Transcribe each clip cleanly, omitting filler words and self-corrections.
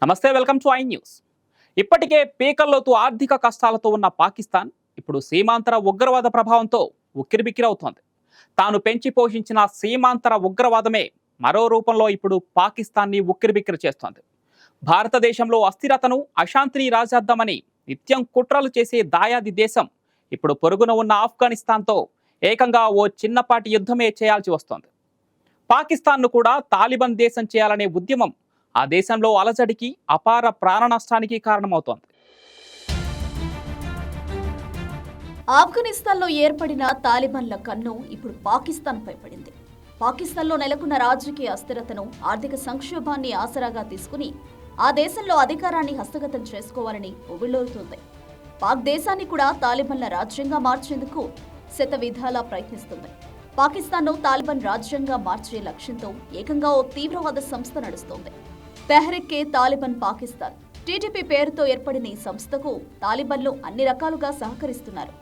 నమస్తే, welcome to I news. ఇప్పటికే పీకల్లోతు ఆర్థిక కష్టాలతో ఉన్న పాకిస్తాన్ ఇప్పుడు సీమాంతర ఉగ్రవాద ప్రభావంతో ఉక్కిరిబిక్కిరవుతోంది. తాను పెంచి పోషించిన సీమాంతర ఉగ్రవాదమే మరో రూపంలో ఇప్పుడు పాకిస్తాన్ని ఉక్కిరిబిక్కిరి చేస్తోంది. భారతదేశంలో అస్థిరతను, అశాంతిని రాజేద్దామని నిత్యం కుట్రలు చేసే దాయాది దేశం ఇప్పుడు పొరుగున ఉన్న ఆఫ్ఘనిస్తాన్తో ఏకంగా ఓ చిన్నపాటి యుద్ధమే చేయాల్సి వస్తోంది. పాకిస్తాన్ను కూడా తాలిబాన్ దేశం చేయాలనే ఉద్యమం ఆ దేశంలో అలజడికి, అపార ప్రాణ నష్టానికి కారణమవుతోంది. ఆఫ్ఘనిస్తాన్లో ఏర్పడిన తాలిబాన్ల కన్ను ఇప్పుడు పాకిస్తాన్పై పడింది. పాకిస్తాన్లో నెలకొన్న రాజకీయ అస్థిరతను, ఆర్థిక సంక్షోభాన్ని ఆసరాగా తీసుకుని ఆ దేశంలో అధికారాన్ని హస్తగతం చేసుకోవాలని ఉవ్విళ్లూరుతోంది. పాక్ దేశాన్ని కూడా తాలిబాన్ల రాజ్యంగా మార్చేందుకు శతవిధాలా ప్రయత్నిస్తుంది. పాకిస్తాన్ను తాలిబాన్ రాజ్యంగా మార్చే లక్ష్యంతో ఏకంగా ఓ తీవ్రవాద సంస్థ నడుస్తోంది. తెహ్రీకే తాలిబాన్ పాకిస్తాన్ టీటీపీ పేరుతో ఏర్పడిన ఈ సంస్థకు తాలిబాన్లు అన్ని రకాలుగా సహకరిస్తున్నారు.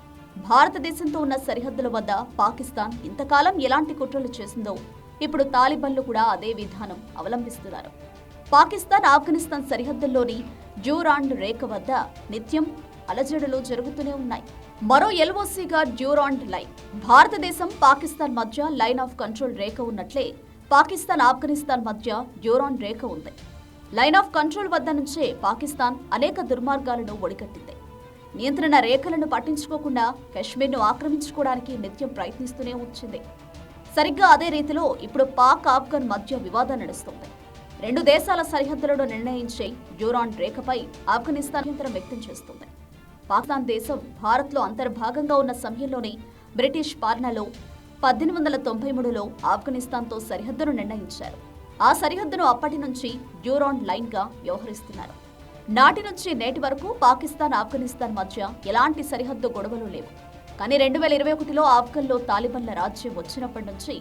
భారతదేశంతో ఉన్న సరిహద్దుల వద్ద పాకిస్తాన్ ఇంతకాలం ఎలాంటి కుట్రలు చేసిందో ఇప్పుడు తాలిబాన్లు కూడా అదే విధానం అవలంబిస్తున్నారు. పాకిస్తాన్ ఆఫ్ఘనిస్తాన్ సరిహద్దుల్లోని డ్యూరాండ్ రేఖ వద్ద నిత్యం అలజడులు జరుగుతూనే ఉన్నాయి. మరో ఎల్ఓసీగా డ్యూరాండ్ లైన్, భారతదేశం పాకిస్తాన్ మధ్య లైన్ ఆఫ్ కంట్రోల్ రేఖ ఉన్నట్లే పాకిస్తాన్ ఆఫ్ఘనిస్తాన్ మధ్య డ్యూరాండ్ రేఖ ఉంది. లైన్ ఆఫ్ కంట్రోల్ వద్ద నుంచే పాకిస్తాన్ అనేక దుర్మార్గాలను ఒడికట్టింది. నియంత్రణ రేఖలను పట్టించుకోకుండా కశ్మీర్ను ఆక్రమించుకోవడానికి నిత్యం ప్రయత్నిస్తూనే వచ్చింది. సరిగ్గా అదే రీతిలో ఇప్పుడు పాక్ ఆఫ్ఘన్ మధ్య వివాదం నడుస్తోంది. రెండు దేశాల సరిహద్దులను నిర్ణయించే డ్యూరాండ్ రేఖపై ఆఫ్ఘనిస్తాన్ అభ్యంతరం వ్యక్తం చేస్తుంది. పాకిస్తాన్ దేశం భారత్లో అంతర్భాగంగా ఉన్న సమయంలోనే బ్రిటిష్ పాలనలో 1893లో ఆఫ్ఘనిస్తాన్తో సరిహద్దును నిర్ణయించారు. ఆ సరిహద్దును అప్పటి నుంచి డ్యూరాండ్ లైన్ గా వ్యవహరిస్తున్నారు. నాటి నుంచి నేటి వరకు పాకిస్తాన్ ఆఫ్ఘనిస్తాన్ మధ్య ఎలాంటి సరిహద్దు గొడవలు లేవు. కానీ 2021లో ఆఫ్ఘన్లో తాలిబాన్ల రాజ్యం వచ్చినప్పటి నుంచి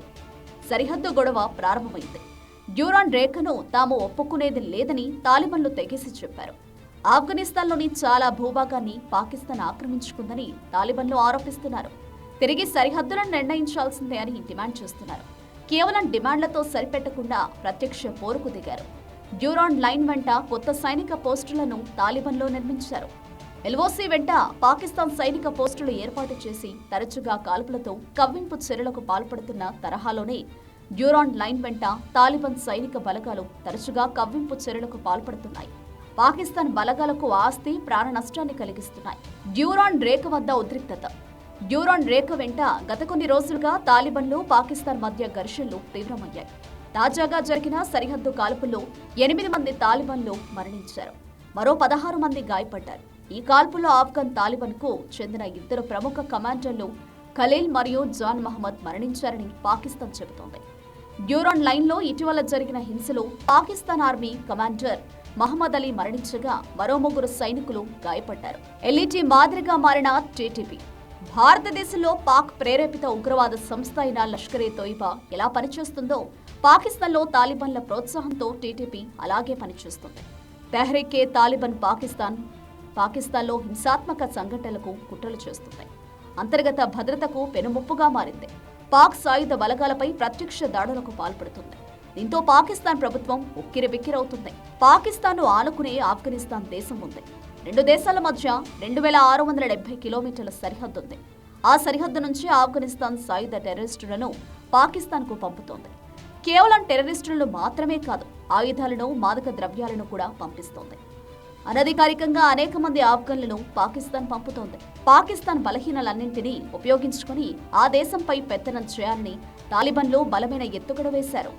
సరిహద్దు గొడవ ప్రారంభమైంది. డ్యూరాండ్ రేఖను తాము ఒప్పుకునేది లేదని తాలిబాన్లు తెగేసి చెప్పారు. ఆఫ్ఘనిస్తాన్లోని చాలా భూభాగాన్ని పాకిస్తాన్ ఆక్రమించుకుందని తాలిబాన్లు ఆరోపిస్తున్నారు. తిరిగి సరిహద్దులను నిర్ణయించాల్సిందే అని డిమాండ్ చేస్తున్నారు. కేవలం డిమాండ్లతో సరిపెట్టకుండా ప్రత్యక్ష పోరుకు దిగారు. డ్యూరాండ్ లైన్ వెంట కొత్త సైనిక పోస్టులను తాలిబాన్లో నిర్మించారు. ఎల్ఓసీ వెంట పాకిస్తాన్ సైనిక పోస్టులు ఏర్పాటు చేసి తరచుగా కాల్పులతో కవ్వింపు చర్యలకు పాల్పడుతున్న తరహాలోనే డ్యూరాండ్ లైన్ వెంట తాలిబాన్ సైనిక బలగాలు తరచుగా కవ్వింపు చర్యలకు పాల్పడుతున్నాయి. పాకిస్తాన్ బలగాలకు ఆస్తి, ప్రాణ నష్టాన్ని కలిగిస్తున్నాయి. డ్యూరాండ్ రేఖ వద్ద ఉద్రిక్తత. డ్యూరాండ్ రేఖ వెంట గత కొన్ని రోజులుగా తాలిబాన్లు, పాకిస్తాన్ మధ్య ఘర్షణలు తీవ్రమయ్యాయి. తాజాగా జరిగిన సరిహద్దు కాల్పుల్లో 8 మంది తాలిబాన్లు మరణించారు. మరో 16 మంది గాయపడ్డారు. ఈ కాల్పుల్లో ఆఫ్ఘన్ తాలిబాన్ కు చెందిన 2 ప్రముఖ కమాండర్లు ఖలీల్ మరియు జాన్ మహమ్మద్ మరణించారని పాకిస్తాన్ చెబుతోంది. డ్యూరాండ్ లైన్లో ఇటీవల జరిగిన హింసలో పాకిస్తాన్ ఆర్మీ కమాండర్ మహమ్మద్ అలీ మరణించగా మరో 3 సైనికులు గాయపడ్డారు. ఎల్ఈటీ మాదిరిగా మారిన టీటీపీ, భారతదేశంలో పాక్ ప్రేరేపిత ఉగ్రవాద సంస్థ అయిన లష్కరే తోయిబా ఎలా పనిచేస్తుందో పాకిస్తాన్లో తాలిబాన్ల ప్రోత్సాహంతో టీటీపీ అలాగే పనిచేస్తుంది. తెహ్రీకే తాలిబాన్ పాకిస్తాన్లో హింసాత్మక సంఘటనలకు కుట్రలు చేస్తుంది. అంతర్గత భద్రతకు పెనుముప్పుగా మారింది. పాక్ సాయుధ బలగాలపై ప్రత్యక్ష దాడులకు పాల్పడుతుంది. దీంతో పాకిస్తాన్ ప్రభుత్వం ఉక్కిరిబిక్కిరవుతుంది. పాకిస్తాన్ను ఆనుకునే ఆఫ్ఘనిస్తాన్ దేశం ఉంది. రెండు దేశాల మధ్య 2670 కిలోమీటర్ల సరిహద్దు ఉంది. ఆ సరిహద్దు నుంచి ఆఫ్ఘనిస్తాన్ సాయుధ టెర్రరిస్టులను పాకిస్తాన్కు పంపుతోంది. కేవలం టెర్రరిస్టులను మాత్రమే కాదు, ఆయుధాలను, మాదక ద్రవ్యాలను కూడా పంపిస్తోంది. అనధికారికంగా అనేక మంది ఆఫ్ఘన్లను పాకిస్తాన్ పంపుతోంది. పాకిస్తాన్ బలహీనలన్నింటినీ ఉపయోగించుకుని ఆ దేశంపై పెత్తనం చేయాలని తాలిబాన్లు బలమైన ఎత్తుగడ వేశారు.